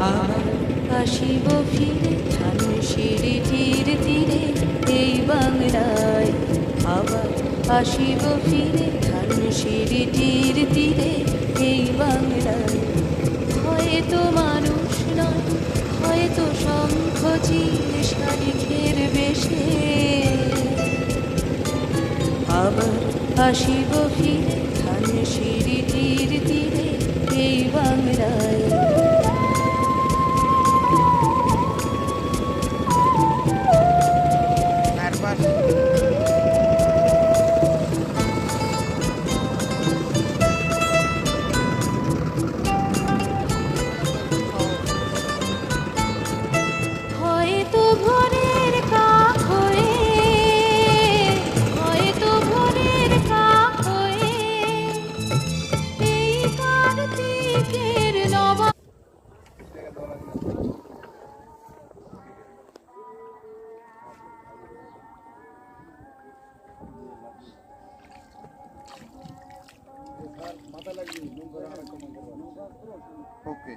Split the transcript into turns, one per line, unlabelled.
আবার আসিব ফিরে ধানসিঁড়িটির তীরে এই বাংলায়, আবার আসিব ফিরে ধানসিঁড়িটির তীরে এই বাংলায়। হয়তো মানুষ নয়, হয়তো শঙ্খ চিল শালিখের বেশে, আবার আসিব ফিরে ধানসিঁড়িটির তীরে এই বাংলায়। হয়তো ভোরের কাক হয়ে, হয়তো ভোরের কাক হয়ে এই কার্তিকের নবা।
ওকে।